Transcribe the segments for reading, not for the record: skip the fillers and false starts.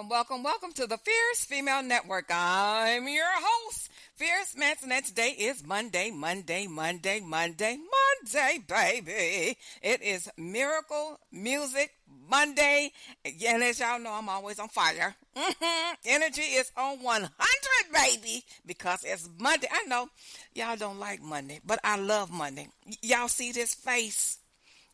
welcome to the Fierce Female Network. I'm your host, Fierce Manson, and today is Monday, baby. It is Miracle Music Monday, and as y'all know, I'm always on fire. Energy is on 100, baby, because it's Monday. I know y'all don't like Monday, but I love Monday. Y'all see this face?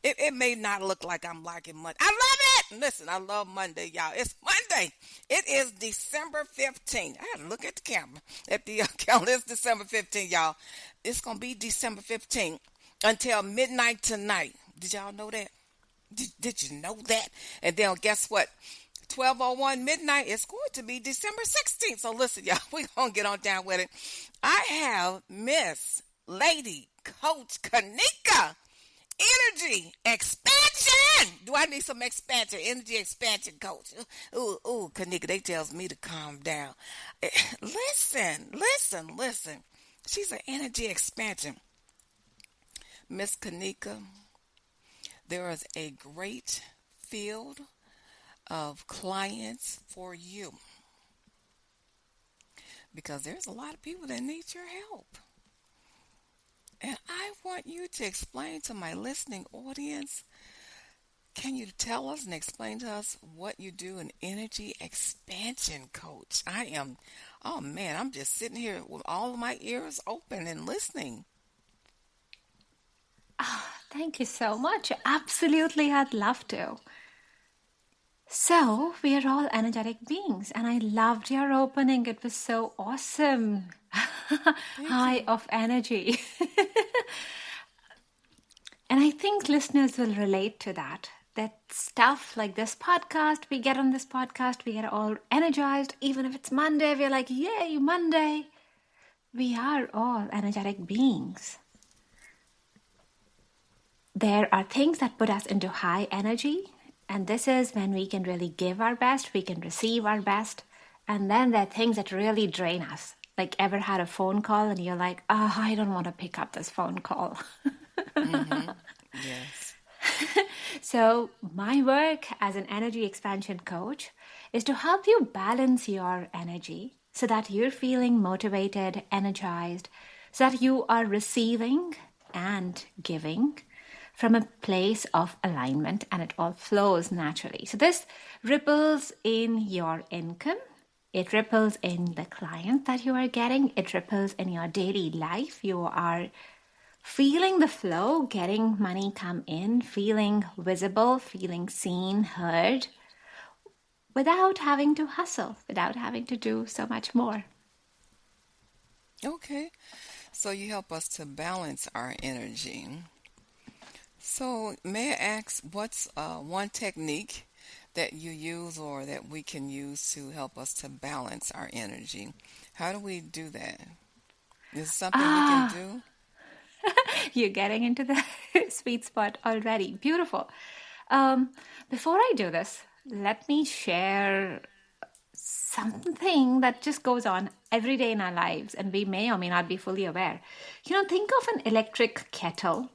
It may not look like I'm liking Monday. I love it. Listen, I love Monday, y'all. It's Monday. It is December 15th. I had to look at the camera. At the calendar, it's December 15th, y'all. It's going to be December 15th until midnight tonight. Did y'all know that? Did you know that? And then guess what? 12:01 midnight is going to be December 16th. So listen, y'all, we're going to get on down with it. I have Miss Lady Coach Kanika Energy expansion. Do I need some expansion? Energy expansion, coach. Ooh, Kanika, they tells me to calm down. Listen. She's an energy expansion. Miss Kanika, there is a great field of clients for you because there's a lot of people that need your help. And I want you to explain to my listening audience, can you tell us and explain to us what you do in energy expansion, coach? I'm just sitting here with all of my ears open and listening. Oh, thank you so much. Absolutely, I'd love to. So, we are all energetic beings, and I loved your opening. It was so awesome. High of energy. And I think listeners will relate to that. That stuff like this podcast, we get on this podcast, we get all energized. Even if it's Monday, we're like, yay, Monday. We are all energetic beings. There are things that put us into high energy. And this is when we can really give our best, we can receive our best. And then there are things that really drain us. Like ever had a phone call and you're like, I don't want to pick up this phone call. Mm-hmm. Yes. So my work as an energy expansion coach is to help you balance your energy so that you're feeling motivated, energized, so that you are receiving and giving from a place of alignment and it all flows naturally. So this ripples in your income. It ripples in the client that you are getting. It ripples in your daily life. You are feeling the flow, getting money come in, feeling visible, feeling seen, heard, without having to hustle, without having to do so much more. Okay. So you help us to balance our energy. So may I ask, what's one technique that you use or that we can use to help us to balance our energy? How do we do that? Is it something we can do? You're getting into the sweet spot already. Beautiful. Before I do this, let me share something that just goes on every day in our lives, and we may or may not be fully aware. Think of an electric kettle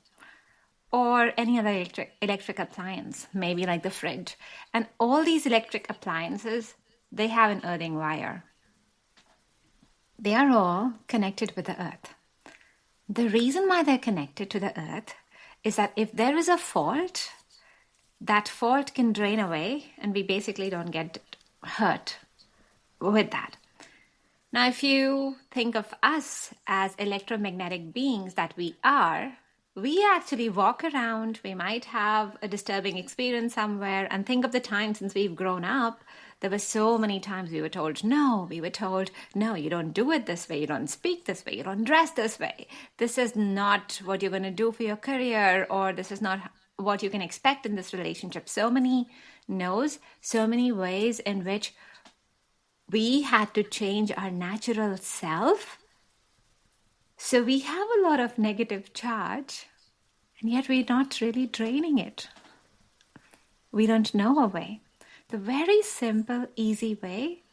or any other electric appliance, maybe like the fridge. And all these electric appliances, they have an earthing wire. They are all connected with the earth. The reason why they're connected to the earth is that if there is a fault, that fault can drain away and we basically don't get hurt with that. Now, if you think of us as electromagnetic beings that we are, we actually walk around, we might have a disturbing experience somewhere, and think of the time since we've grown up, there were so many times we were told, no, you don't do it this way, you don't speak this way, you don't dress this way. This is not what you're going to do for your career, or this is not what you can expect in this relationship. So many no's, so many ways in which we had to change our natural self. So we have a lot of negative charge, and yet we're not really draining it. We don't know a way. The very simple, easy way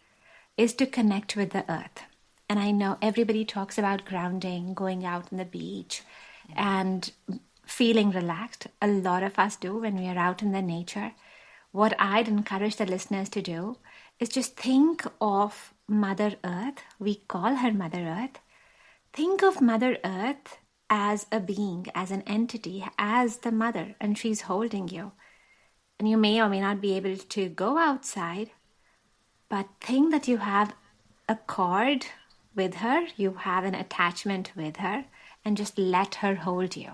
is to connect with the earth. And I know everybody talks about grounding, going out on the beach, and feeling relaxed. A lot of us do when we are out in the nature. What I'd encourage the listeners to do is just think of Mother Earth. We call her Mother Earth. Think of Mother Earth as a being, as an entity, as the mother, and she's holding you. And you may or may not be able to go outside, but think that you have a cord with her, you have an attachment with her, and just let her hold you.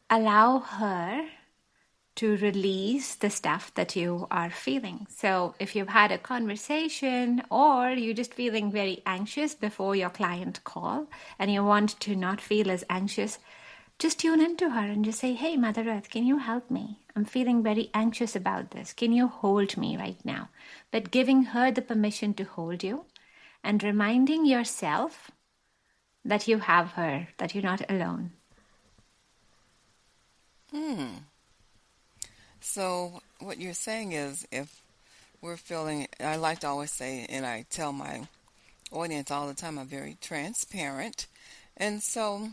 Allow her to release the stuff that you are feeling. So if you've had a conversation or you're just feeling very anxious before your client call and you want to not feel as anxious, just tune into her and just say, hey, Mother Earth, can you help me? I'm feeling very anxious about this. Can you hold me right now? But giving her the permission to hold you and reminding yourself that you have her, that you're not alone. So what you're saying is, if we're feeling, I like to always say, and I tell my audience all the time, I'm very transparent. And so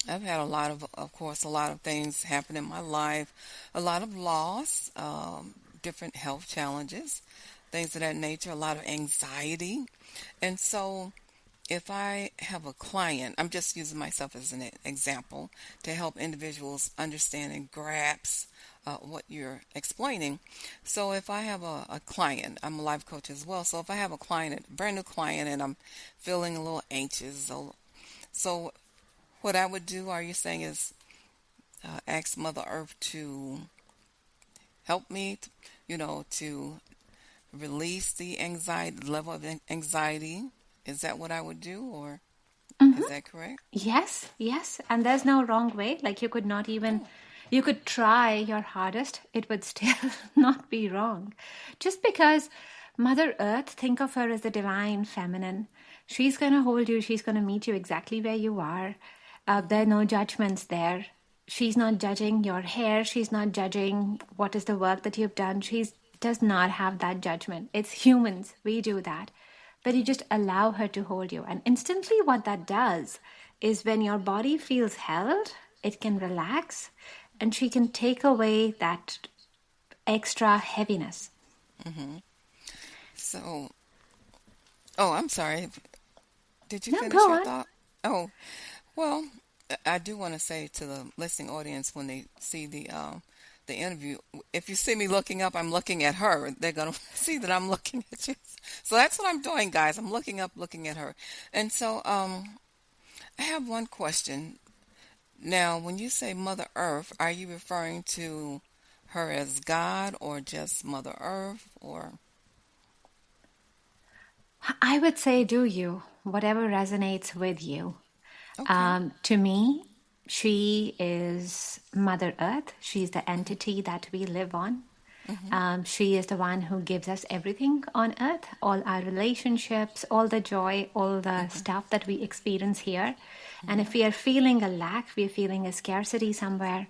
I've had of course, a lot of things happen in my life, a lot of loss, different health challenges, things of that nature, a lot of anxiety. And so if I have a client, I'm just using myself as an example to help individuals understand and grasp what you're explaining. So if I have a client, I'm a life coach as well. So if I have a client, a brand new client, and I'm feeling a little anxious, so what I would do, are you saying, is ask Mother Earth to help me, to release the anxiety, level of anxiety. Is that what I would do, or is that correct? Yes, yes. And there's no wrong way. Like you could not even, Oh, you could try your hardest. It would still not be wrong. Just because Mother Earth, think of her as the divine feminine. She's going to hold you. She's going to meet you exactly where you are. There are no judgments there. She's not judging your hair. She's not judging what is the work that you've done. She does not have that judgment. It's humans. We do that. But you just allow her to hold you. And instantly what that does is when your body feels held, it can relax and she can take away that extra heaviness. so, oh, I'm sorry. Did you No, finish go your on. thought? Oh, well, I do want to say to the listening audience, when they see the interview, if you see me looking up, I'm looking at her. They're gonna see that I'm looking at you. So that's what I'm doing, guys. I'm looking up, looking at her. And so, I have one question. Now, when you say Mother Earth, are you referring to her as God, or just Mother Earth, or I would say do you, whatever resonates with you. okay? To me, she is Mother Earth. She's the entity that we live on. She is the one who gives us everything on earth, all our relationships, all the joy, all the stuff that we experience here. And if we are feeling a lack, we are feeling a scarcity somewhere,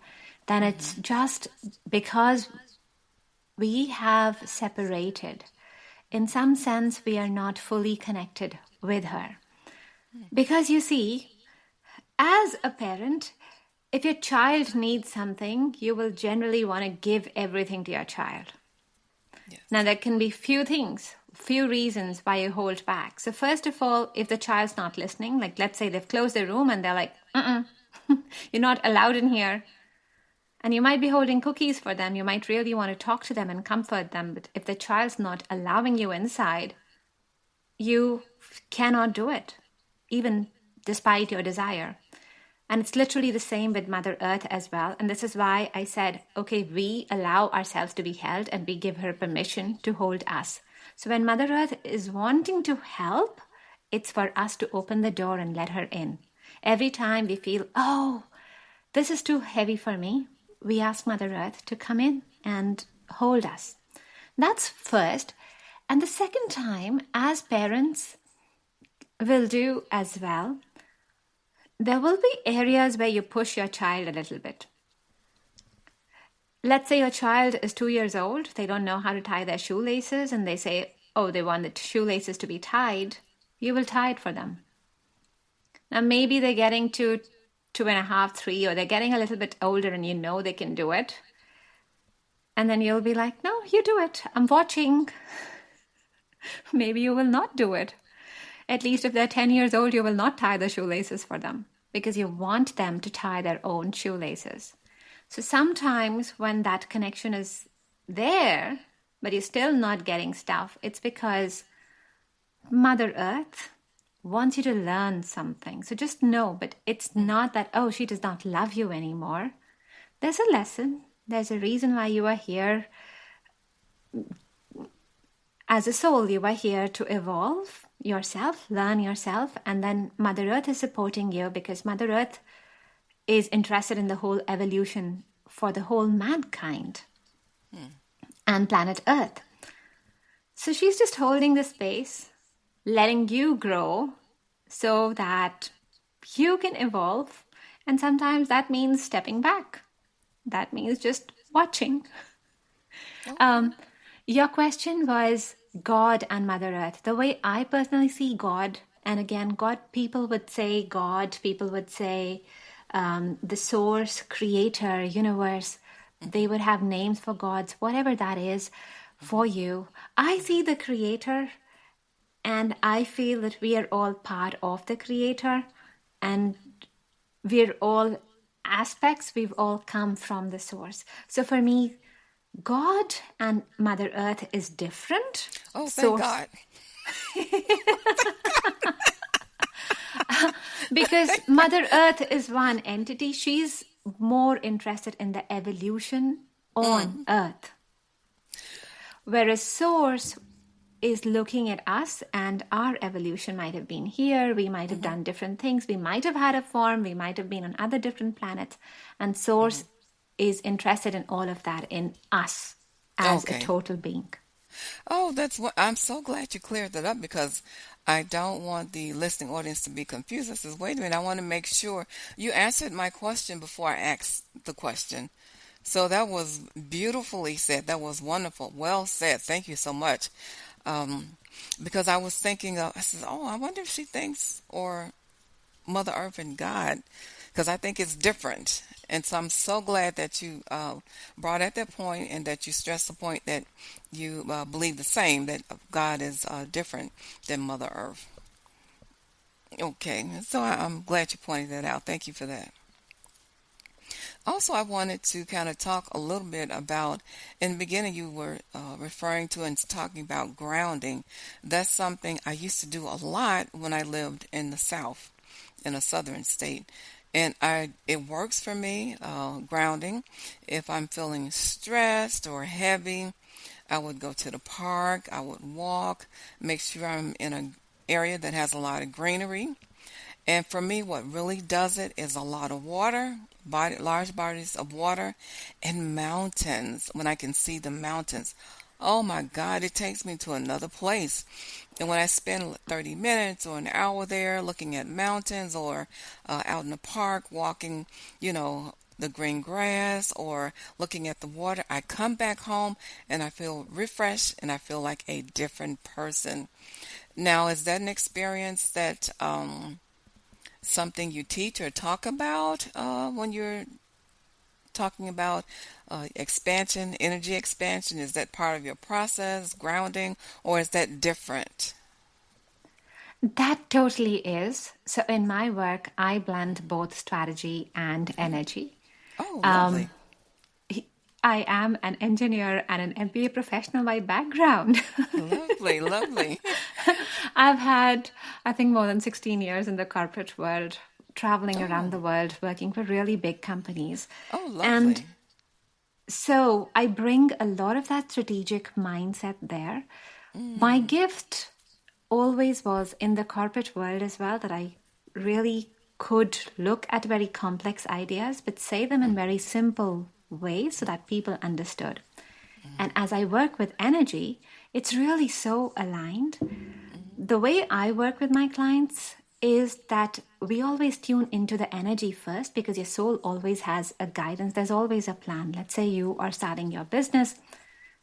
then it's just because we have separated. In some sense, we are not fully connected with her. Because you see, as a parent, if your child needs something, you will generally want to give everything to your child. Now, Yes. there can be few things, few reasons why you hold back. So, first of all, if the child's not listening, like let's say they've closed their room and they're like, you're not allowed in here. And you might be holding cookies for them. You might really want to talk to them and comfort them. But if the child's not allowing you inside, you cannot do it, even despite your desire. And it's literally the same with Mother Earth as well. And this is why I said, okay, we allow ourselves to be held and we give her permission to hold us. So when Mother Earth is wanting to help, it's for us to open the door and let her in. Every time we feel, oh, this is too heavy for me, we ask Mother Earth to come in and hold us. That's first. And the second time, as parents will do as well, there will be areas where you push your child a little bit. Let's say your child is 2 years old, they don't know how to tie their shoelaces, and they say, oh, they want the shoelaces to be tied. You will tie it for them. Now, maybe they're getting to 2.5, 3, or they're getting a little bit older and you know they can do it. And then you'll be like, no, you do it. I'm watching. Maybe you will not do it. At least if they're 10 years old, you will not tie the shoelaces for them because you want them to tie their own shoelaces. So sometimes when that connection is there, but you're still not getting stuff, it's because Mother Earth wants you to learn something. So just know, but it's not that, oh, she does not love you anymore. There's a lesson. There's a reason why you are here. As a soul, you are here to evolve yourself, learn yourself, and then Mother Earth is supporting you because Mother Earth is interested in the whole evolution for the whole mankind and planet Earth. So she's just holding the space, letting you grow so that you can evolve. And sometimes that means stepping back. That means just watching. Your question was God and Mother Earth. The way I personally see God, and again, God, people would say God, people would say the source, creator, universe. They would have names for gods, whatever that is for you. I see the creator and I feel that we are all part of the creator and we're all aspects, we've all come from the source. So for me, God and Mother Earth is different. Oh, thank God. Because Mother Earth is one entity. She's more interested in the evolution on Earth. Whereas Source is looking at us and our evolution might have been here. We might have done different things. We might have had a form. We might have been on other different planets. And Source is interested in all of that in us as a total being. Oh, that's what I'm so glad you cleared that up because I don't want the listening audience to be confused. I says, wait a minute, I want to make sure you answered my question before I asked the question. So that was beautifully said. That was wonderful. Well said. Thank you so much. Because I was thinking of, I said, oh, I wonder if she thinks, or Mother Earth and God, because I think it's different. And so I'm so glad that you brought at that point and that you stressed the point that you believe the same, that God is different than Mother Earth. Okay, so I'm glad you pointed that out. Thank you for that. Also, I wanted to kind of talk a little bit about, in the beginning you were referring to and talking about grounding. That's something I used to do a lot when I lived in the South, in a southern state. And it works for me, grounding. If I'm feeling stressed or heavy, I would go to the park, I would walk, make sure I'm in an area that has a lot of greenery. And for me, what really does it is a lot of water, large bodies of water, and mountains. When I can see the mountains, oh my God, it takes me to another place. And when I spend 30 minutes or an hour there looking at mountains or out in the park walking, the green grass or looking at the water, I come back home and I feel refreshed and I feel like a different person. Now, is that an experience that something you teach or talk about when you're talking about expansion, energy expansion? Is that part of your process, grounding, or is that different? That totally is. So in my work, I blend both strategy and energy. Oh, lovely. I am an engineer and an MBA professional by background. Lovely, lovely. I've had, I think, more than 16 years in the corporate world, traveling around the world, working for really big companies. Oh, lovely. And so I bring a lot of that strategic mindset there. My gift always was in the corporate world as well, that I really could look at very complex ideas, but say them in very simple ways so that people understood. And as I work with energy, it's really so aligned. The way I work with my clients is that we always tune into the energy first, because your soul always has a guidance. There's always a plan. Let's say you are starting your business.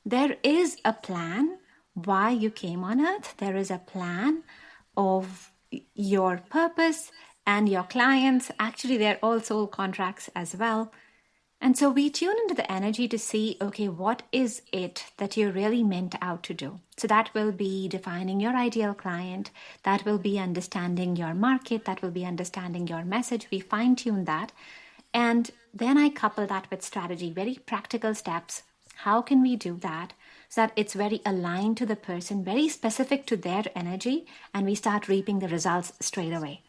There is a plan why you came on earth. There is a plan of your purpose and your clients. Actually, they're all soul contracts as well. And so we tune into the energy to see, okay, what is it that you're really meant out to do? So that will be defining your ideal client. That will be understanding your market. That will be understanding your message. We fine tune that. And then I couple that with strategy, very practical steps. How can we do that so that it's very aligned to the person, very specific to their energy, and we start reaping the results straight away?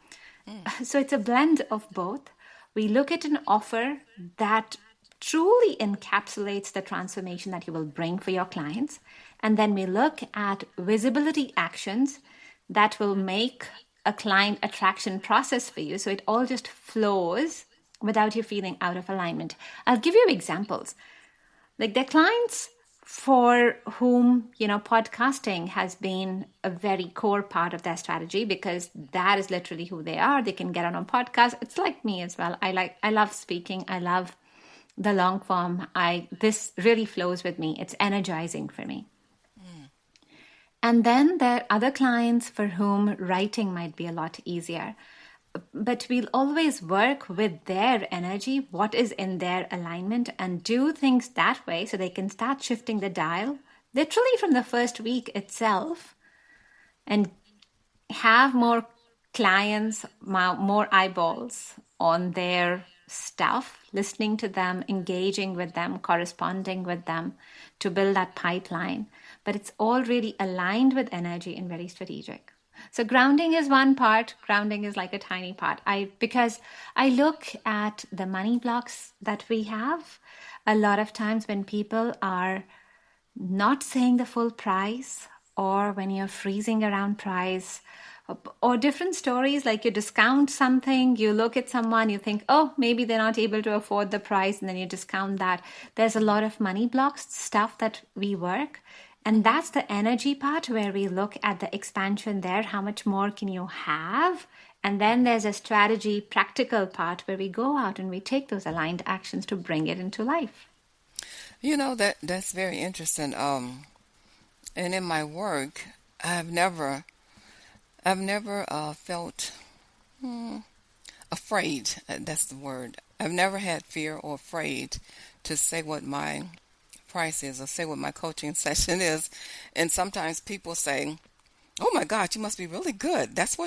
So it's a blend of both. We look at an offer that truly encapsulates the transformation that you will bring for your clients. And then we look at visibility actions that will make a client attraction process for you. So it all just flows without you feeling out of alignment. I'll give you examples. Like the clients for whom, podcasting has been a very core part of their strategy because that is literally who they are. They can get on a podcast. It's like me as well. I love speaking. I love the long form. This really flows with me. It's energizing for me. And then there are other clients for whom writing might be a lot easier. But we'll always work with their energy, what is in their alignment, and do things that way so they can start shifting the dial literally from the first week itself and have more clients, more eyeballs on their stuff, listening to them, engaging with them, corresponding with them to build that pipeline. But it's all really aligned with energy and very strategic. So grounding is one part. Grounding is like a tiny part. Because I look at the money blocks that we have, a lot of times when people are not saying the full price, or when you're freezing around price, or different stories like you discount something, you look at someone, you think, oh, maybe they're not able to afford the price, and then you discount that. There's a lot of money blocks, stuff that we work. And that's the energy part where we look at the expansion there. How much more can you have? And then there's a strategy, practical part where we go out and we take those aligned actions to bring it into life. That's very interesting. And in my work, I've never felt afraid. That's the word. I've never had fear or afraid to say what my price is or say what my coaching session is. And sometimes people say, oh my God, you must be really good. That's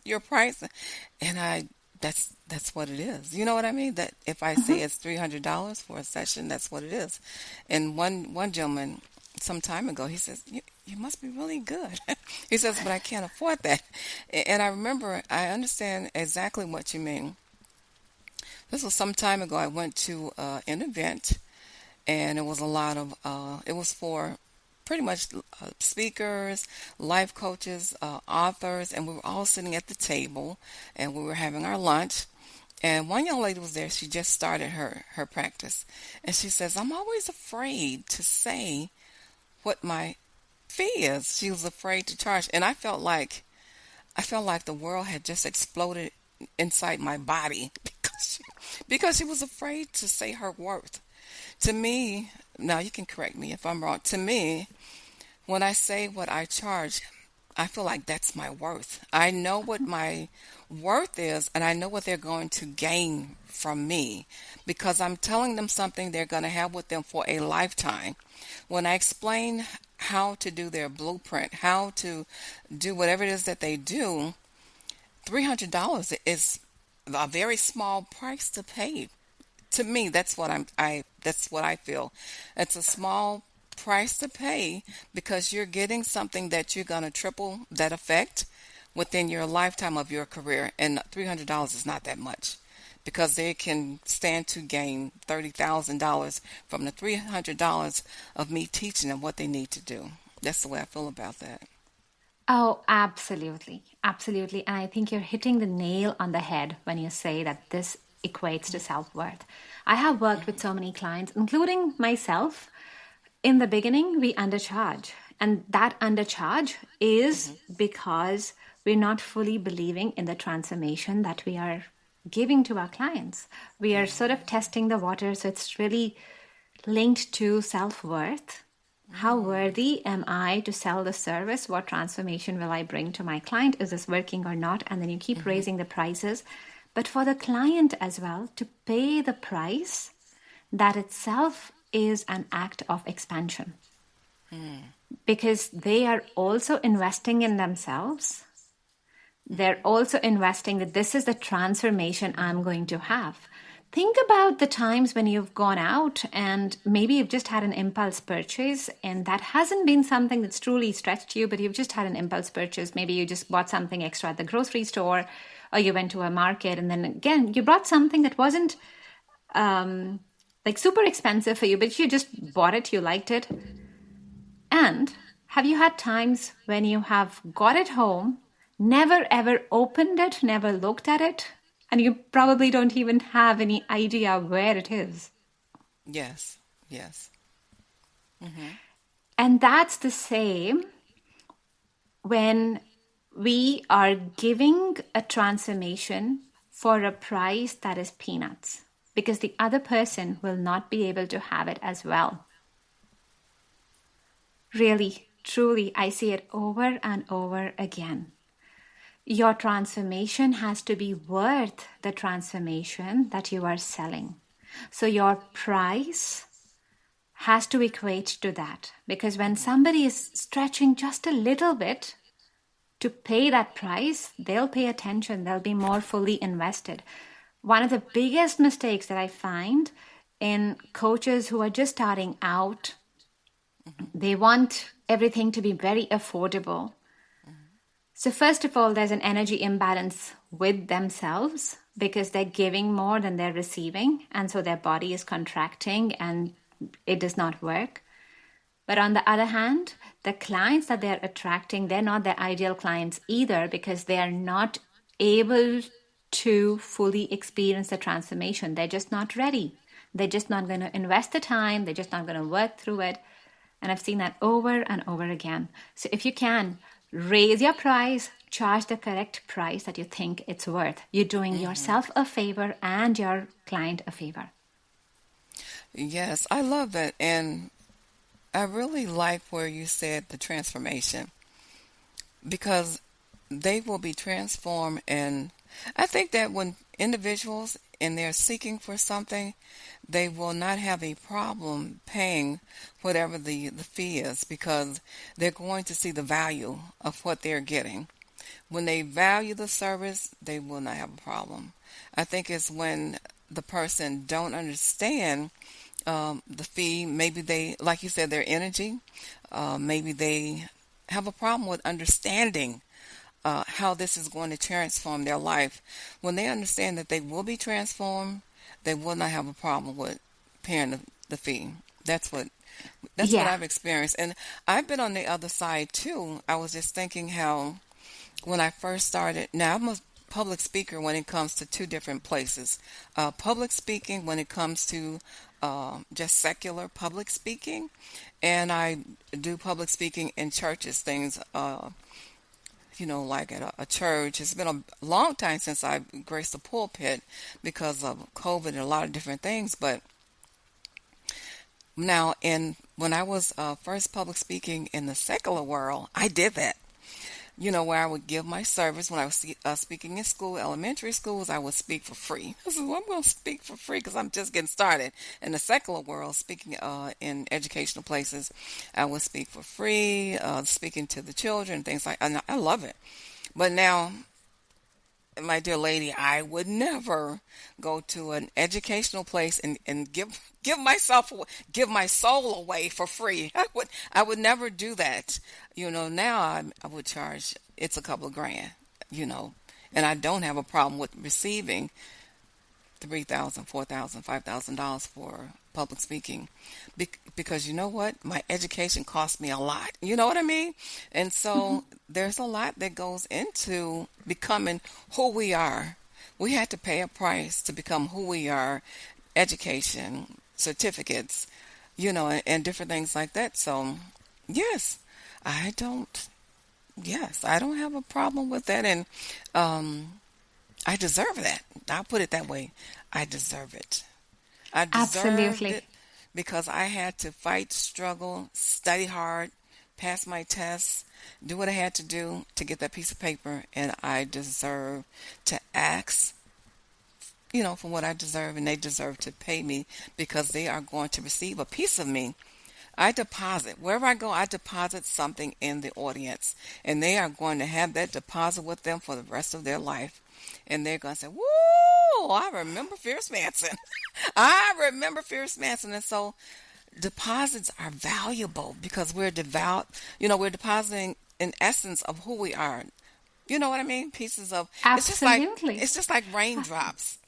your price. And that's what it is. You know what I mean? That if I say it's $300 for a session, that's what it is. And one gentleman some time ago, he says, you must be really good. He says, but I can't afford that. And I understand exactly what you mean. This was some time ago. I went to an event, and it was it was for pretty much speakers, life coaches, authors, and we were all sitting at the table, and we were having our lunch. And one young lady was there. She just started her practice, and she says, I'm always afraid to say what my fee is. She was afraid to charge, and I felt like the world had just exploded inside my body because she was afraid to say her worth. To me, now you can correct me if I'm wrong. To me, when I say what I charge, I feel like that's my worth. I know what my worth is, and I know what they're going to gain from me because I'm telling them something they're going to have with them for a lifetime. When I explain how to do their blueprint, how to do whatever it is that they do, $300 is a very small price to pay. To me, that's what I feel. It's a small price to pay because you're getting something that you're going to triple that effect within your lifetime of your career. And $300 is not that much because they can stand to gain $30,000 from the $300 of me teaching them what they need to do. That's the way I feel about that. Oh, absolutely. Absolutely. And I think you're hitting the nail on the head when you say that this equates to self-worth. I have worked with so many clients, including myself. In the beginning, we undercharge. And that undercharge is because we're not fully believing in the transformation that we are giving to our clients. We are sort of testing the water. So it's really linked to self-worth. How worthy am I to sell the service? What transformation will I bring to my client? Is this working or not? And then you keep raising the prices. But for the client as well, to pay the price that itself is an act of expansion Mm. because they are also investing in themselves. They're also investing that this is the transformation I'm going to have. Think about the times when you've gone out and maybe you've just had an impulse purchase and that hasn't been something that's truly stretched you, but you've just had an impulse purchase. Maybe you just bought something extra at the grocery store or you went to a market and then again, you brought something that wasn't like super expensive for you, but you just bought it, you liked it. And have you had times when you have got it home, never ever opened it, never looked at it, and you probably don't even have any idea where it is? Yes. Yes. Mm-hmm. And that's the same when we are giving a transformation for a price that is peanuts, because the other person will not be able to have it as well. Really, truly, I see it over and over again. Your transformation has to be worth the transformation that you are selling. So your price has to equate to that. Because when somebody is stretching just a little bit to pay that price, they'll pay attention, they'll be more fully invested. One of the biggest mistakes that I find in coaches who are just starting out, they want everything to be very affordable. So first of all, there's an energy imbalance with themselves because they're giving more than they're receiving. And so their body is contracting and it does not work. But on the other hand, the clients that they're attracting, they're not their ideal clients either because they are not able to fully experience the transformation. They're just not ready. They're just not going to invest the time. They're just not going to work through it. And I've seen that over and over again. So if you can, raise your price, charge the correct price that you think it's worth. You're doing yourself a favor and your client a favor. Yes, I love that. And I really like where you said the transformation because they will be transformed. And I think that when individuals and they're seeking for something, they will not have a problem paying whatever the fee is because they're going to see the value of what they're getting. When they value the service, they will not have a problem. I think it's when the person don't understand the fee, maybe they, like you said, their energy, maybe they have a problem with understanding how this is going to transform their life. When they understand that they will be transformed, they will not have a problem with paying the fee. That's what Yeah, I've experienced. And I've been on the other side too. I was just thinking how when I first started, now I'm a public speaker when it comes to two different places. Public speaking when it comes to just secular public speaking, and I do public speaking in churches, things, like at a church. It's been a long time since I've graced the pulpit because of COVID and a lot of different things, but now, when I was first public speaking in the secular world, I did that. Where I would give my service when I was speaking in school, elementary schools, I would speak for free. I said, well, I'm going to speak for free because I'm just getting started. In the secular world, speaking in educational places, I would speak for free, speaking to the children, things like that. And I love it. But now, my dear lady, I would never go to an educational place and give give my soul away for free. I would never do that. Now I would charge it's a couple of grand, and I don't have a problem with receiving $3,000, $4,000, $5,000 for public speaking, because you know what, my education cost me a lot. You know what I mean? And so there's a lot that goes into becoming who we are. We had to pay a price to become who we are, education, certificates, and different things like that. So yes, I don't. Yes, I don't have a problem with that, and I deserve that. I'll put it that way. I deserve it. I deserved absolutely. it because I had to fight, struggle, study hard, pass my tests, do what I had to do to get that piece of paper, and I deserve to ask, for what I deserve, and they deserve to pay me because they are going to receive a piece of me. I deposit. Wherever I go, I deposit something in the audience, and they are going to have that deposit with them for the rest of their life. And they're going to say, Woo, I remember Fierce Manson. I remember Fierce Manson. And so deposits are valuable because we're devout. We're depositing in essence of who we are. You know what I mean? Pieces of Absolutely. it's just like raindrops.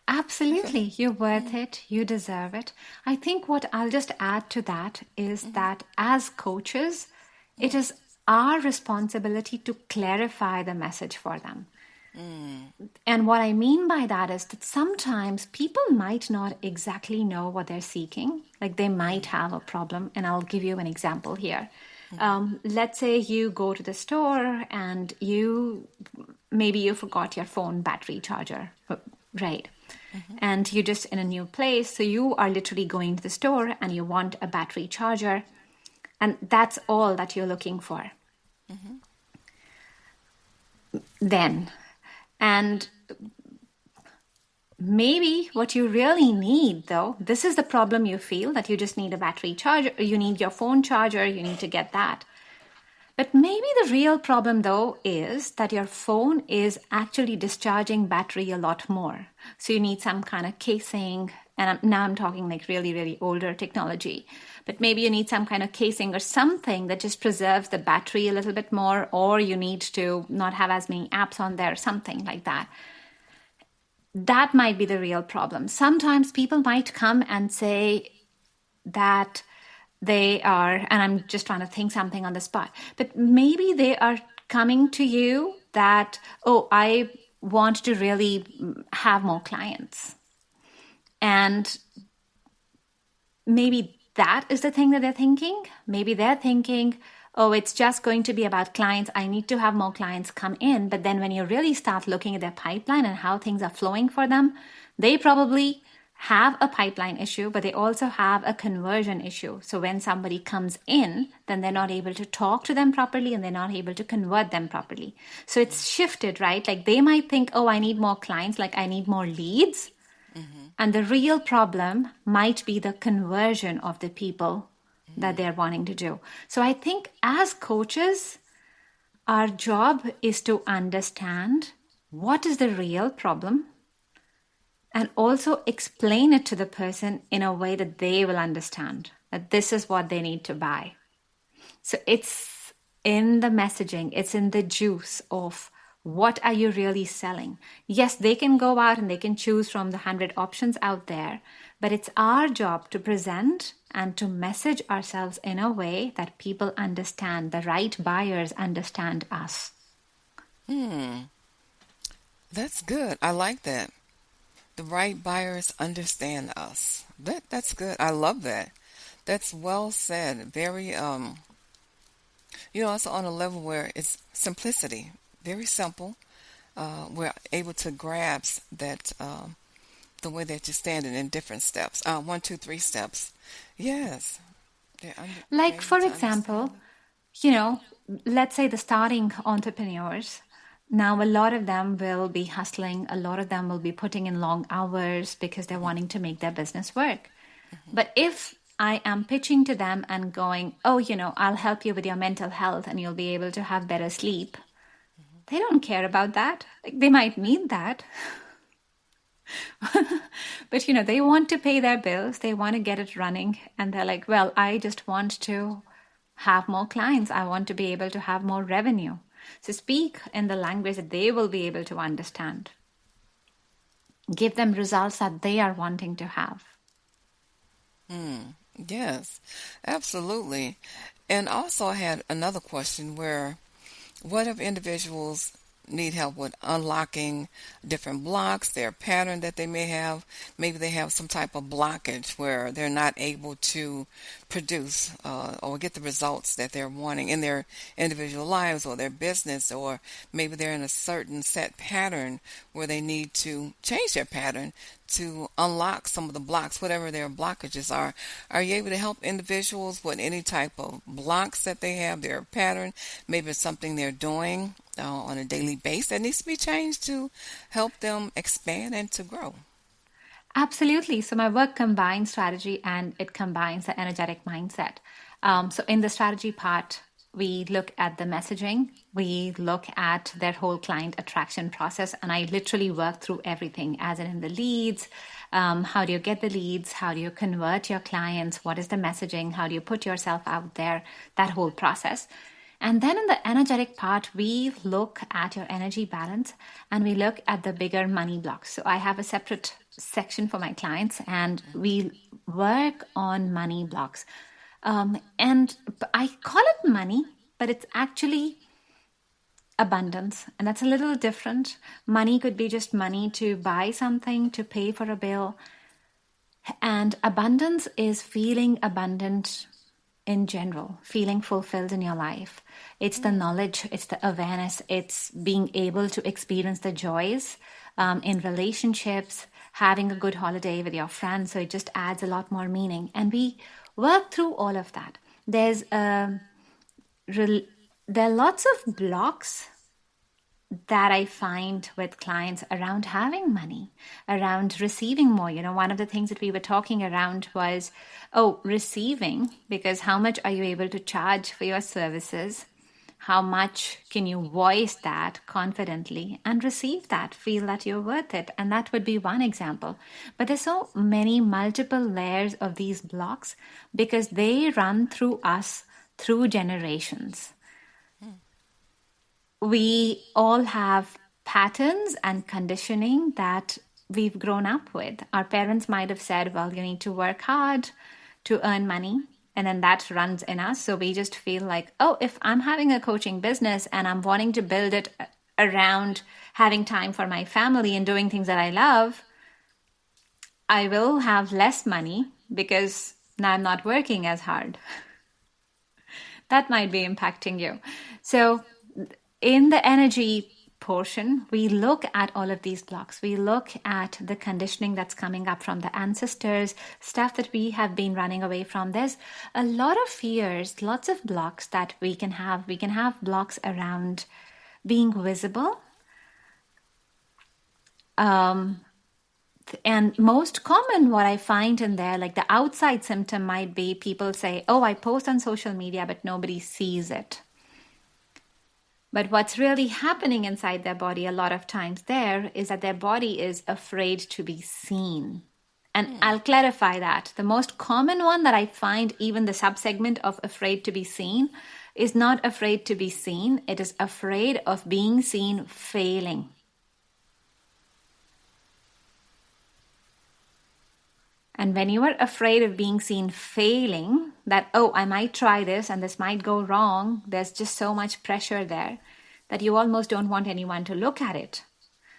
Absolutely. You're worth it. You deserve it. I think what I'll just add to that is that as coaches, it is our responsibility to clarify the message for them. And what I mean by that is that sometimes people might not exactly know what they're seeking. Like they might have a problem. And I'll give you an example here. Let's say you go to the store and maybe you forgot your phone battery charger, right? And you're just in a new place. So you are literally going to the store and you want a battery charger. And that's all that you're looking for. Then. And maybe what you really need, though, this is the problem you feel, that you just need a battery charger, you need your phone charger, you need to get that. But maybe the real problem, though, is that your phone is actually discharging battery a lot more. So you need some kind of casing, and now I'm talking like really, really older technology. But maybe you need some kind of casing or something that just preserves the battery a little bit more, or you need to not have as many apps on there, something like that. That might be the real problem. Sometimes people might come and say that they are, and I'm just trying to think something on the spot, but maybe they are coming to you that, oh, I want to really have more clients. And maybe that is the thing that they're thinking. Maybe they're thinking, oh, it's just going to be about clients. I need to have more clients come in. But then when you really start looking at their pipeline and how things are flowing for them, they probably have a pipeline issue, but they also have a conversion issue. So when somebody comes in, then they're not able to talk to them properly and they're not able to convert them properly. So it's shifted, right? Like they might think, oh, I need more clients, like I need more leads. And the real problem might be the conversion of the people that they're wanting to do. So I think as coaches, our job is to understand what is the real problem and also explain it to the person in a way that they will understand that this is what they need to buy. So it's in the messaging, it's in the juice of what are you really selling? Yes, they can go out and they can choose from the 100 options out there, but it's our job to present and to message ourselves in a way that people understand, the right buyers understand us. That's good. I like that. The right buyers understand us. That's good. I love that. That's well said. Very, it's on a level where it's simplicity. Very simple. We're able to grasp that the way that you're standing in different steps. 1, 2, 3 steps. Yes. Like, for example, let's say the starting entrepreneurs. Now, a lot of them will be hustling. A lot of them will be putting in long hours because they're wanting to make their business work. But if I am pitching to them and going, oh, I'll help you with your mental health and you'll be able to have better sleep. They don't care about that. Like, they might need that. But, they want to pay their bills. They want to get it running. And they're like, well, I just want to have more clients. I want to be able to have more revenue. So speak in the language that they will be able to understand. Give them results that they are wanting to have. Yes, absolutely. And also I had another question where, what if individuals need help with unlocking different blocks, their pattern that they may have? Maybe they have some type of blockage where they're not able to produce or get the results that they're wanting in their individual lives or their business, or maybe they're in a certain set pattern where they need to change their pattern to unlock some of the blocks, whatever their blockages are. Are you able to help individuals with any type of blocks that they have, their pattern? Maybe it's something they're doing on a daily basis that needs to be changed to help them expand and to grow. Absolutely. So my work combines strategy and it combines the energetic mindset. So in the strategy part, we look at the messaging, we look at their whole client attraction process, and I literally work through everything, as in the leads. How do you get the leads? How do you convert your clients? What is the messaging? How do you put yourself out there? That whole process. And then in the energetic part, we look at your energy balance and we look at the bigger money blocks. So I have a separate section for my clients and we work on money blocks. And I call it money, but it's actually abundance. And that's a little different. Money could be just money to buy something, to pay for a bill. And abundance is feeling abundant in general, feeling fulfilled in your life. It's the knowledge, it's the awareness, it's being able to experience the joys in relationships, having a good holiday with your friends. So it just adds a lot more meaning. And we work through all of that. There are lots of blocks that I find with clients around having money, around receiving more. One of the things that we were talking around was, receiving, because how much are you able to charge for your services? How much can you voice that confidently and receive that, feel that you're worth it? And that would be one example. But there's so many multiple layers of these blocks because they run through us through generations. We all have patterns and conditioning that we've grown up with. Our parents might have said, well, you need to work hard to earn money. And then that runs in us. So we just feel like, if I'm having a coaching business and I'm wanting to build it around having time for my family and doing things that I love, I will have less money because now I'm not working as hard. That might be impacting you. So in the energy portion, we look at all of these blocks. We look at the conditioning that's coming up from the ancestors, stuff that we have been running away from. There's a lot of fears, lots of blocks that we can have. We can have blocks around being visible. And most common, what I find in there, like the outside symptom might be people say, I post on social media, but nobody sees it. But what's really happening inside their body a lot of times there is that their body is afraid to be seen. And I'll clarify that. The most common one that I find, even the subsegment of afraid to be seen, is not afraid to be seen. It is afraid of being seen failing. And when you are afraid of being seen failing, that, I might try this and this might go wrong, there's just so much pressure there that you almost don't want anyone to look at it.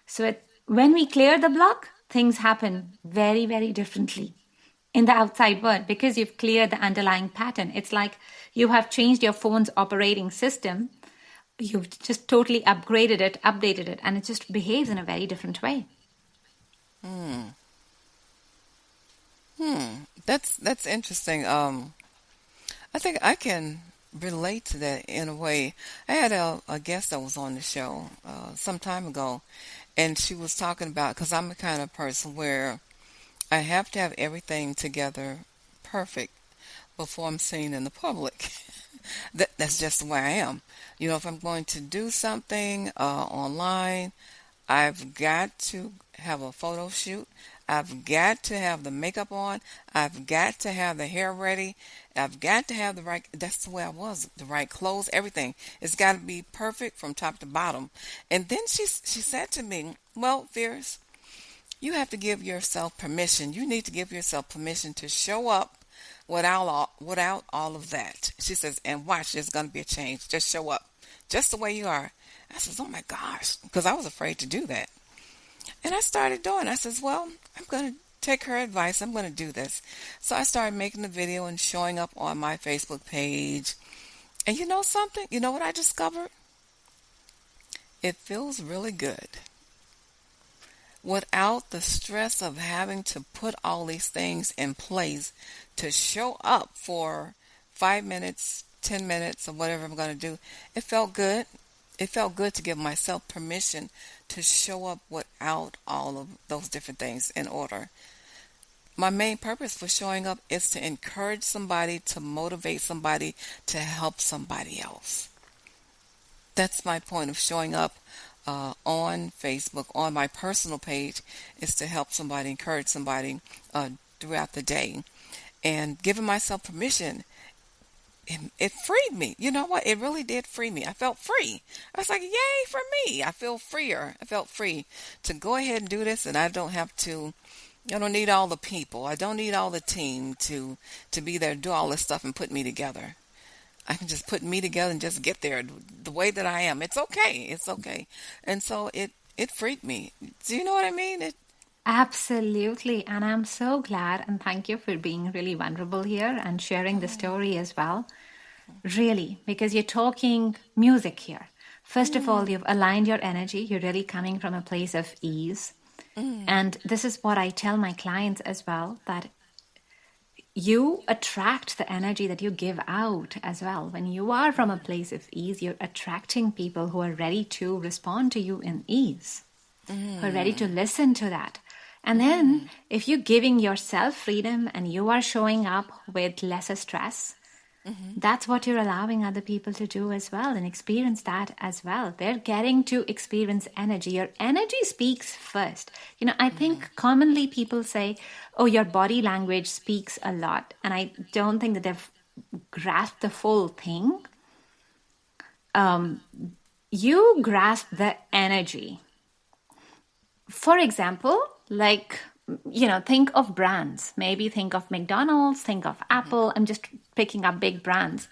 So when we clear the block, things happen very, very differently in the outside world because you've cleared the underlying pattern. It's like you have changed your phone's operating system. You've just totally upgraded it, updated it, and it just behaves in a very different way. That's interesting. I think I can relate to that in a way. I had a guest that was on the show some time ago, and she was talking about, because I'm the kind of person where I have to have everything together perfect before I'm seen in the public. That's just the way I am. If I'm going to do something online, I've got to have a photo shoot. I've got to have the makeup on. I've got to have the hair ready. I've got to have the right, that's the way I was, the right clothes, everything. It's got to be perfect from top to bottom. And then she said to me, well, Fierce, you have to give yourself permission. You need to give yourself permission to show up without all of that. She says, and watch, there's going to be a change. Just show up just the way you are. I says, oh my gosh, because I was afraid to do that. And I started doing. I says, well, I'm going to take her advice. I'm going to do this. So I started making the video and showing up on my Facebook page. And you know something? You know what I discovered? It feels really good without the stress of having to put all these things in place to show up for 5 minutes, 10 minutes, or whatever I'm going to do. It felt good. It felt good to give myself permission to show up without all of those different things in order. My main purpose for showing up is to encourage somebody, to motivate somebody, to help somebody else. That's my point of showing up on Facebook, on my personal page, is to help somebody, encourage somebody throughout the day. And giving myself permission, it freed me. You know what? It really did free me. I felt free. I was like, yay for me. I feel freer. I felt free to go ahead and do this, and I don't have to, I don't need all the people. I don't need all the team to be there, do all this stuff and put me together. I can just put me together and just get there the way that I am. It's okay. It's okay. And so it freaked me. Do you know what I mean? Absolutely. And I'm so glad and thank you for being really vulnerable here and sharing the story as well. Really, because you're talking music here. First of all, you've aligned your energy. You're really coming from a place of ease. And this is what I tell my clients as well, that you attract the energy that you give out as well. When you are from a place of ease, you're attracting people who are ready to respond to you in ease, who are ready to listen to that. And then if you're giving yourself freedom and you are showing up with lesser stress, that's what you're allowing other people to do as well and experience that as well. They're getting to experience energy. Your energy speaks first. You know, I think commonly people say, oh, your body language speaks a lot. And I don't think that they've grasped the full thing. You grasp the energy. For example, like, you know, think of brands. Maybe think of McDonald's, think of Apple. I'm just picking up big brands.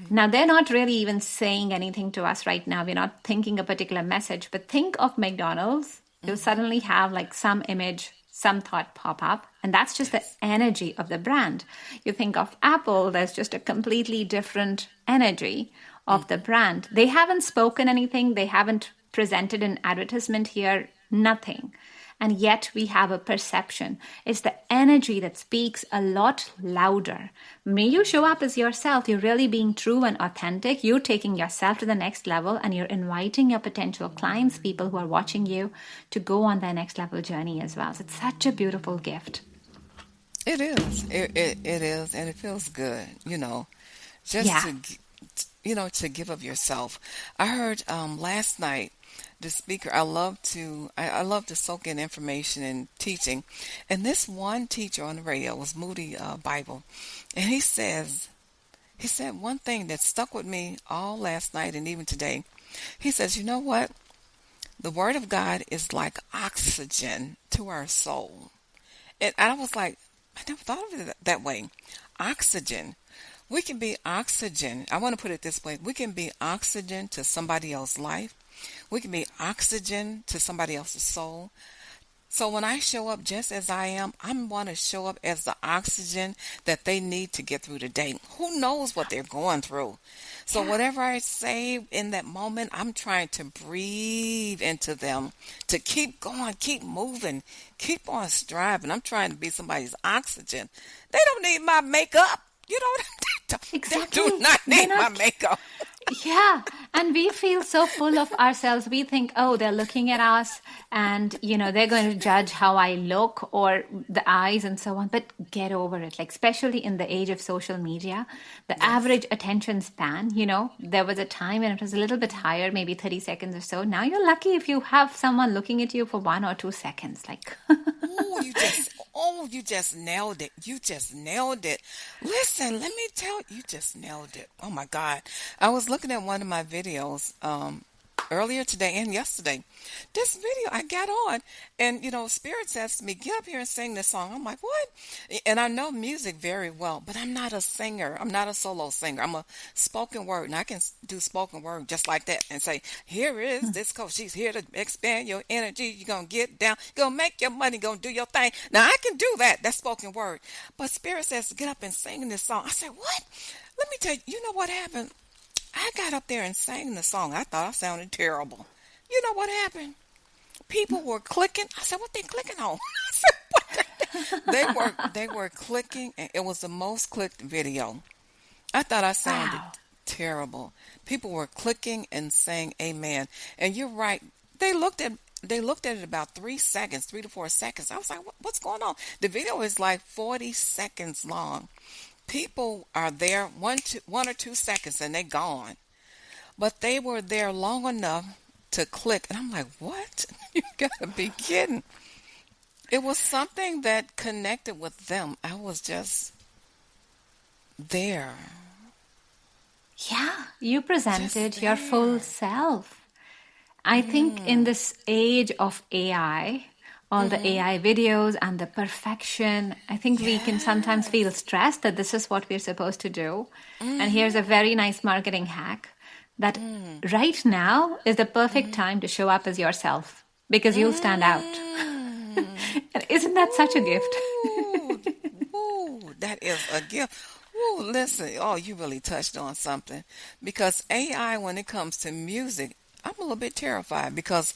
Now, they're not really even saying anything to us right now. We're not thinking a particular message. But think of McDonald's. You'll suddenly have like some image, some thought pop up. And that's just the energy of the brand. You think of Apple, there's just a completely different energy of the brand. They haven't spoken anything. They haven't presented an advertisement here. Nothing. And yet we have a perception. It's the energy that speaks a lot louder. May you show up as yourself. You're really being true and authentic. You're taking yourself to the next level and you're inviting your potential clients, people who are watching you, to go on their next level journey as well. So it's such a beautiful gift. It is. It is. And it feels good, you know, just to give of yourself. I heard last night, the speaker, I love to soak in information and teaching. And this one teacher on the radio was Moody Bible. And he said one thing that stuck with me all last night and even today. He says, you know what? The Word of God is like oxygen to our soul. And I was like, I never thought of it that way. Oxygen. We can be oxygen. I want to put it this way. We can be oxygen to somebody else's life. We can be oxygen to somebody else's soul. So when I show up just as I am, I'm going to show up as the oxygen that they need to get through the day. Who knows what they're going through? So whatever I say in that moment, I'm trying to breathe into them to keep going, keep moving, keep on striving. I'm trying to be somebody's oxygen. They don't need my makeup. You know, Exactly. they do not need my makeup. Yeah. And we feel so full of ourselves. We think, oh, they're looking at us and, you know, they're going to judge how I look or the eyes and so on. But get over it. Like, especially in the age of social media, the average attention span, you know, there was a time when it was a little bit higher, maybe 30 seconds or so. Now you're lucky if you have someone looking at you for 1 or 2 seconds. Like, you just nailed it. You just nailed it. Listen, let me tell you, you just nailed it. Oh my God. I was looking at one of my videos earlier today and yesterday. This video I got on, and Spirit says to me, "Get up here and sing this song." I'm like, "What?" And I know music very well, but I'm not a singer. I'm not a solo singer. I'm a spoken word, and I can do spoken word just like that and say, "Here is this coach. She's here to expand your energy. You're gonna get down. You're gonna make your money. Gonna do your thing." Now I can do that. That's spoken word. But Spirit says to get up and sing this song. I said, "What?" Let me tell you. You know what happened? I got up there and sang the song. I thought I sounded terrible. You know what happened? People were clicking. I said, "What they clicking on?" I said, "What?" They were clicking, and it was the most clicked video. I thought I sounded Wow. terrible. People were clicking and saying amen. And you're right. They looked at it about 3 seconds, 3 to 4 seconds. I was like, "What's going on?" The video is like 40 seconds long. People are there 1 or 2 seconds and they gone. But they were there long enough to click. And I'm like, "What?" You gotta be kidding. It was something that connected with them. I was just there. Yeah, you Just presented your full there. self. I think in this age of AI, all the Mm-hmm. AI videos and the perfection, I think we can sometimes feel Yes. stressed that this is what we're supposed to do. And here's a Mm-hmm. very nice marketing hack that Mm. right now is the perfect Mm-hmm. time to show up as yourself because you'll stand out. Mm. And isn't that such a gift? Ooh, ooh, that is a gift. Ooh, listen. Oh, you really touched on something. Because AI, when it comes to music, I'm a little bit terrified because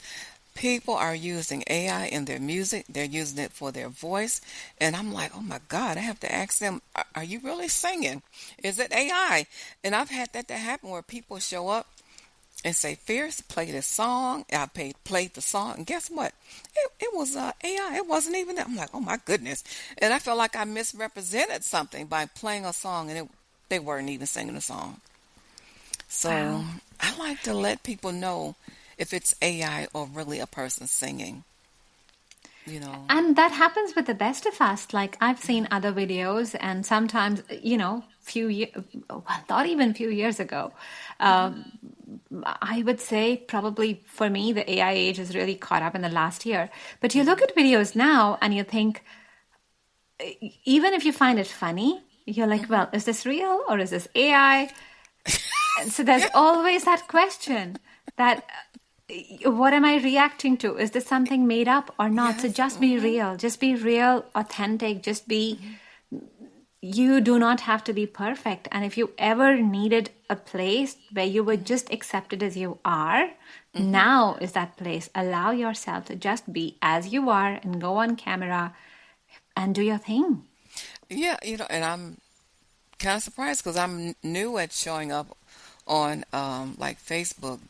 people are using AI in their music. They're using it for their voice. And I'm like, "Oh my God, I have to ask them, are you really singing? Is it AI?" And I've had that to happen where people show up and say, "Fierce, play this song." Played the song, and guess what? It was AI. It wasn't even that. I'm like, "Oh my goodness!" And I felt like I misrepresented something by playing a song, and they weren't even singing the song. So Wow. I like to let people know if it's AI or really a person singing. You know. And that happens with the best of us. Like I've seen other videos, and sometimes, few years, well, not even few years ago, um, I would say probably for me, the AI age has really caught up in the last year. But you look Hmm. at videos now and you think, even if you find it funny, you're like, Hmm. well, is this real or is this AI? And so there's Yeah. always that question that what am I reacting to? Is this something made up or not? So Yes. just be real, authentic, just be, Hmm. you do not have to be perfect. And if you ever needed a place where you were Hmm. just accepted as you are, Hmm. now is that place. Allow yourself to just be as you are and go on camera and do your thing. Yeah. And I'm kind of surprised because I'm new at showing up on like Facebook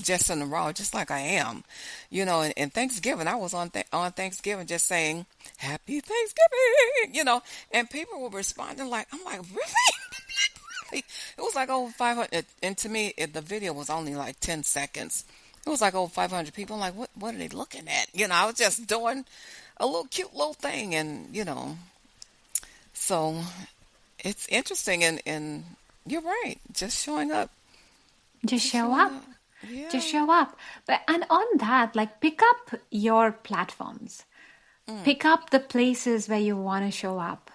just in the raw, just like I am, and Thanksgiving, I was on Thanksgiving just saying Happy Thanksgiving, and people were responding like, I'm like, really? Really? It was like over 500, and to me, the video was only like 10 seconds. It was like over 500 people. I'm like, what are they looking at? I was just doing a little cute little thing, and so it's interesting, and you're right, just showing up, Just just show showing up. up. Just Yeah. show up. But and on that, like pick up your platforms. Mm. Pick up the places where you want to show up.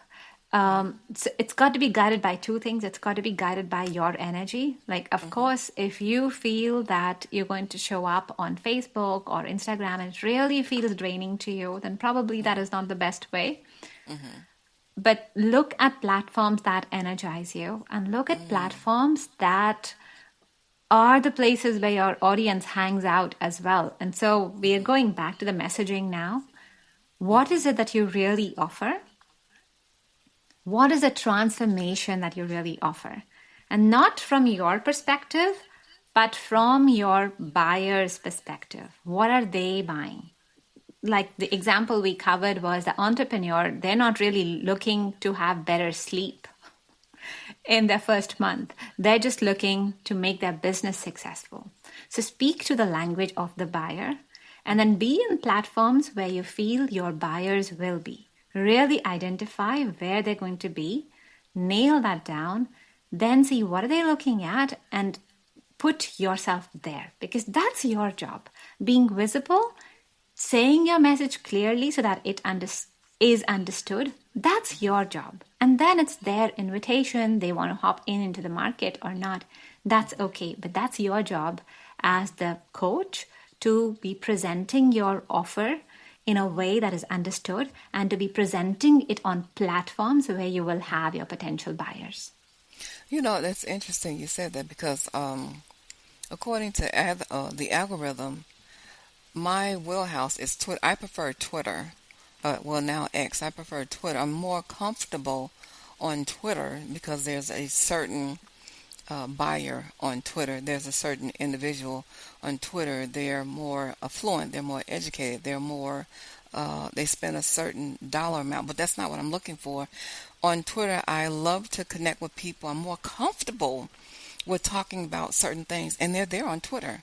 It's got to be guided by two things. It's got to be guided by your energy. Like, of Mhm. course, if you feel that you're going to show up on Facebook or Instagram and it really feels draining to you, then probably that is not the best way. Mhm. But look at platforms that energize you and look at Mm. platforms that are the places where your audience hangs out as well. And so we are Mhm. going back to the messaging now. What is Mhm. it that you really offer? What is the transformation that you really offer? And not from your perspective, but from your buyer's perspective. What are they buying? Like the example we covered was the entrepreneur, they're not really looking to have better sleep in their first month. They're just looking to make their business successful. So speak to the language of the buyer and then be in platforms where you feel your buyers will be. Really identify where they're going to be, nail that down, then see what are they looking at and put yourself there, because that's your job. Being visible, saying your message clearly so that it is understood, that's your job. And then it's their invitation. They want to hop into the market or not. That's okay. But that's your job as the coach to be presenting your offer in a way that is understood and to be presenting it on platforms where you will have your potential buyers. That's interesting you said that because according to the algorithm, my wheelhouse is Twitter. I prefer Twitter. Well, now X. I prefer Twitter. I'm more comfortable on Twitter because there's a certain buyer on Twitter. There's a certain individual on Twitter. They're more affluent. They're more educated. They spend a certain dollar amount, but that's not what I'm looking for. On Twitter, I love to connect with people. I'm more comfortable with talking about certain things, and they're there on Twitter.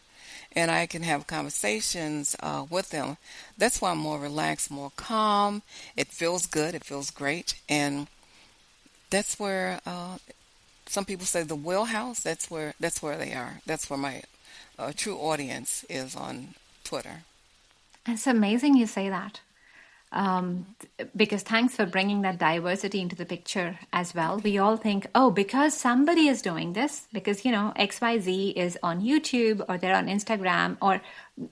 And I can have conversations with them. That's why I'm more relaxed, more calm. It feels good. It feels great. And that's where some people say the wheelhouse. That's where they are. That's where my true audience is, on Twitter. It's amazing you say that. Because thanks for bringing that diversity into the picture as well. We all think, oh, because somebody is doing this, because, XYZ is on YouTube or they're on Instagram or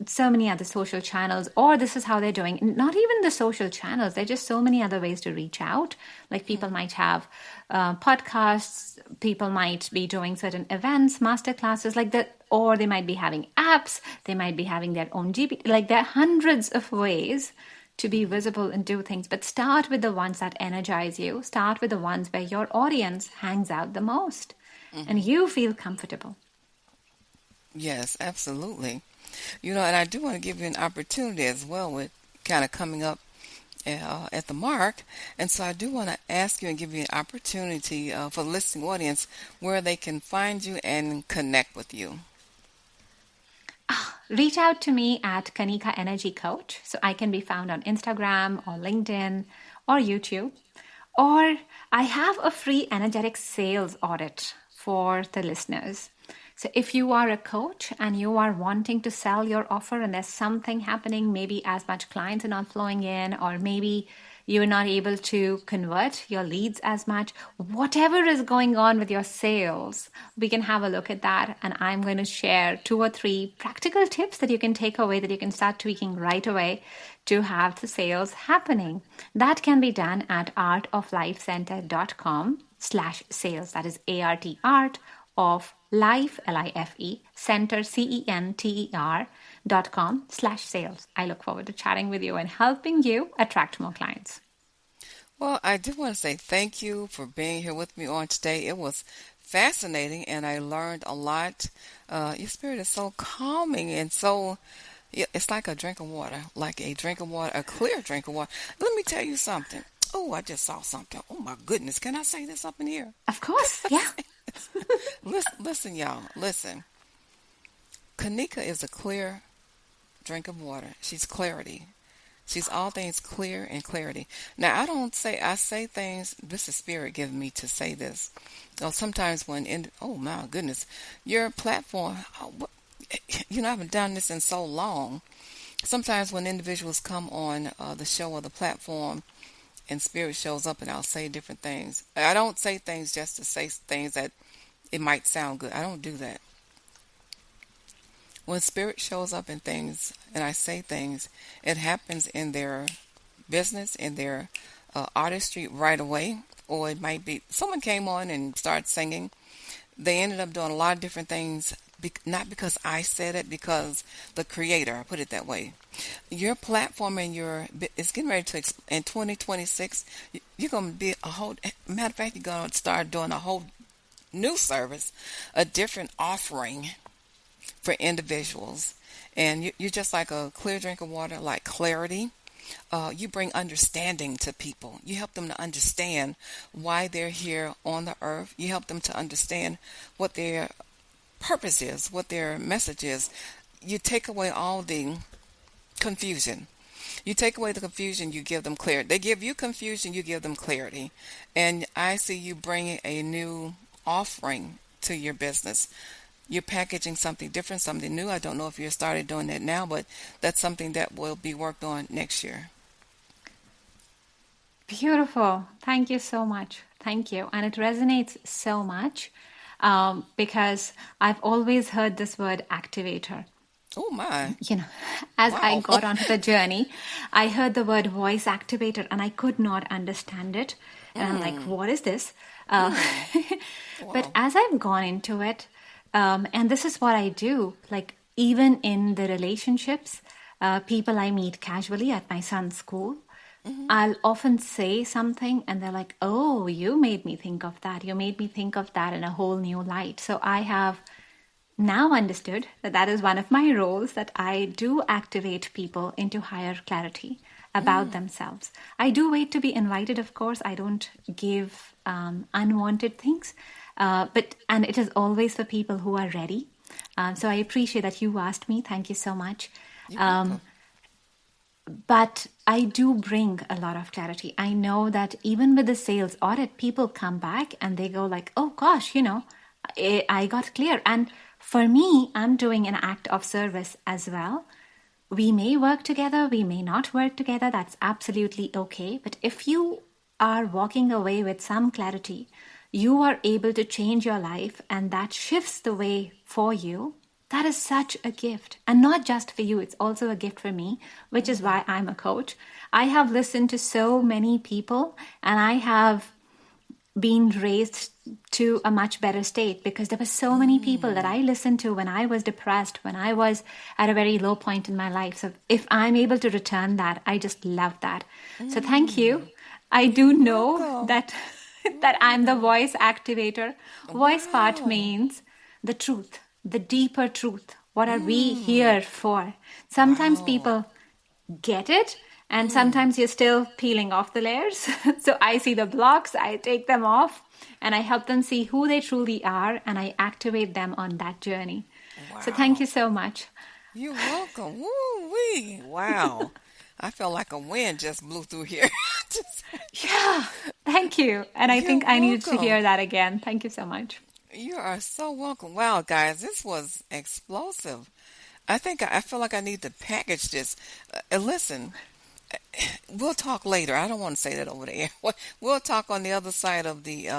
so many other social channels, or this is how they're doing. Not even the social channels. There are just so many other ways to reach out. Like people might have podcasts, people might be doing certain events, master classes like that, or they might be having apps, they might be having their own GPT. Like there are hundreds of ways to be visible and do things, but start with the ones that energize you. Start with the ones where your audience hangs out the most and you feel comfortable. Yes, absolutely. And I do want to give you an opportunity as well with kind of coming up at the mark. And so I do want to ask you and give you an opportunity for the listening audience where they can find you and connect with you. Reach out to me at Kanika Energy Coach. So I can be found on Instagram or LinkedIn or YouTube. Or I have a free energetic sales audit for the listeners. So if you are a coach and you are wanting to sell your offer and there's something happening, maybe as much clients are not flowing in, or maybe you're not able to convert your leads as much, whatever is going on with your sales, we can have a look at that. And I'm going to share 2 or 3 practical tips that you can take away, that you can start tweaking right away to have the sales happening. That can be done at artoflifecenter.com/sales. That is ART of life, LIFE, center, CENTER.com/sales. I look forward to chatting with you and helping you attract more clients. Well, I do want to say thank you for being here with me on today. It was fascinating and I learned a lot. Your spirit is so calming and so, it's like a drink of water, a clear drink of water. Let me tell you something. Oh, I just saw something. Oh my goodness. Can I say this up in here? Of course. Yeah. Listen, y'all. Listen. Kanika is a clear drink of water. She's clarity. She's all things clear and clarity. Now, I say things, this is spirit giving me to say this. Sometimes oh my goodness, your platform, I haven't done this in so long. Sometimes when individuals come on the show or the platform, and spirit shows up and I'll say different things. I don't say things just to say things that it might sound good. I don't do that. When spirit shows up in things and I say things, it happens in their business, in their artistry right away. Or it might be someone came on and started singing. They ended up doing a lot of different things, not because I said it, because the creator, I put it that way. Your platform and it's getting ready to, in 2026, you're going to be matter of fact, you're going to start doing a whole new service, a different offering for individuals. And you're just like a clear drink of water, like clarity. You bring understanding to people. You help them to understand why they're here on the earth. You help them to understand what their purpose is, what their message is. You take away all the confusion. You take away the confusion, you give them clarity. They give you confusion, you give them clarity. And I see you bringing a new offering to your business. you're packaging something different, something new. I don't know if you started doing that now, but that's something that will be worked on next year. Beautiful. Thank you so much. Thank you. And it resonates so much because I've always heard this word activator. Oh my. You know, as I Wow. got onto the journey, I heard the word voice activator and I could not understand it. And I'm like, what is this? Uh, but Wow. as I've gone into it, and this is what I do, like even in the relationships, people I meet casually at my son's school, I'll often say something and they're like, oh, you made me think of that. You made me think of that in a whole new light. So I have now understood that that is one of my roles, that I do activate people into higher clarity about themselves. I do wait to be invited, of course. I don't give unwanted things, and it is always for people who are ready. So I appreciate that you asked me. Thank you so much. You're welcome. But I do bring a lot of clarity. I know that even with the sales audit, people come back and they go like, oh gosh, I got clear. And for me, I'm doing an act of service as well. We may work together, we may not work together. That's absolutely okay. But if you are walking away with some clarity, you are able to change your life and that shifts the way for you. That is such a gift. And not just for you, it's also a gift for me, which is why I'm a coach. I have listened to so many people and I have been raised to a much better state because there were so many people that I listened to when I was depressed, when I was at a very low point in my life. So if I'm able to return that, I just love that. So thank you. I do know Welcome. that that I'm the voice activator. Voice part Wow. means the truth, the deeper truth. What are we here for? Sometimes Wow. people get it, and sometimes you're still peeling off the layers. So I see the blocks, I take them off, and I help them see who they truly are, and I activate them on that journey. So thank Wow. you so much. You're welcome. Woo-wee. Wow. I felt like a wind just blew through here. Just- Yeah, thank you. And I you're think I needed to welcome. hear that again. Thank you so much. You are so welcome. Wow, guys, this was explosive. I feel like I need to package this. Listen, we'll talk later. I don't want to say that over there. We'll talk on the other side of the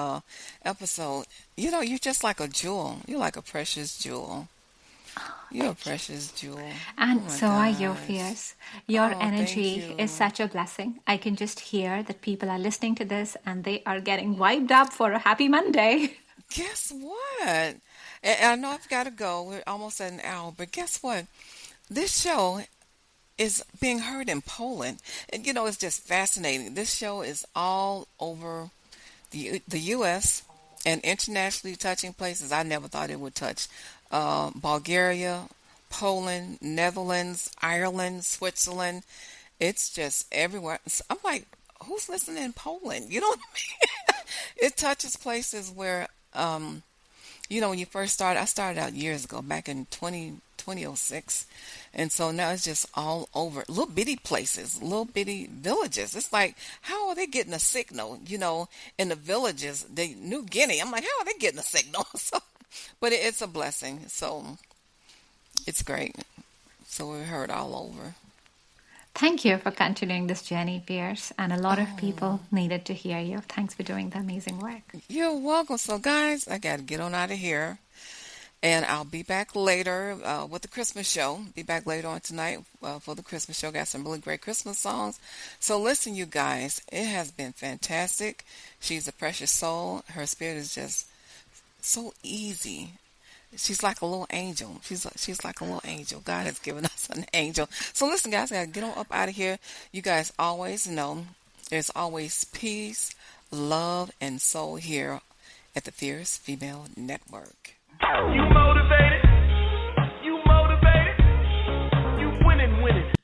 episode. You're just like a jewel. You're like a precious jewel. You're a Thank you. precious jewel. Oh And my so are your gosh. fears. Your Oh, thank energy is you. such a blessing. I can just hear that people are listening to this and they are getting wiped up for a happy Monday. Guess what? And I know I've got to go. We're almost at an hour, but guess what? This show is being heard in Poland. And it's just fascinating. This show is all over the U.S. and internationally touching places I never thought it would touch. Bulgaria, Poland, Netherlands, Ireland, Switzerland. It's just everywhere. I'm like, who's listening in Poland? You know what I mean? It touches places where, when you first started, I started out years ago, back in 2006. And so now it's just all over. Little bitty places, little bitty villages. It's like, how are they getting a signal, in the villages, the New Guinea? I'm like, how are they getting a signal? So, but it's a blessing. So it's great. So we're heard all over. Thank you for continuing this journey, Pierce. And a lot of Oh, people needed to hear you. Thanks for doing the amazing work. you're welcome. So guys, I got to get on out of here. And I'll be back later with the Christmas show. Be back later on tonight for the Christmas show. Got some really great Christmas songs. So listen, you guys, it has been fantastic. She's a precious soul. Her spirit is just so easy. She's like a little angel. She's like a little angel. God has given us an angel. So listen, guys, I gotta get on up out of here. You guys always know there's always peace, love, and soul here at the Fierce Female Network.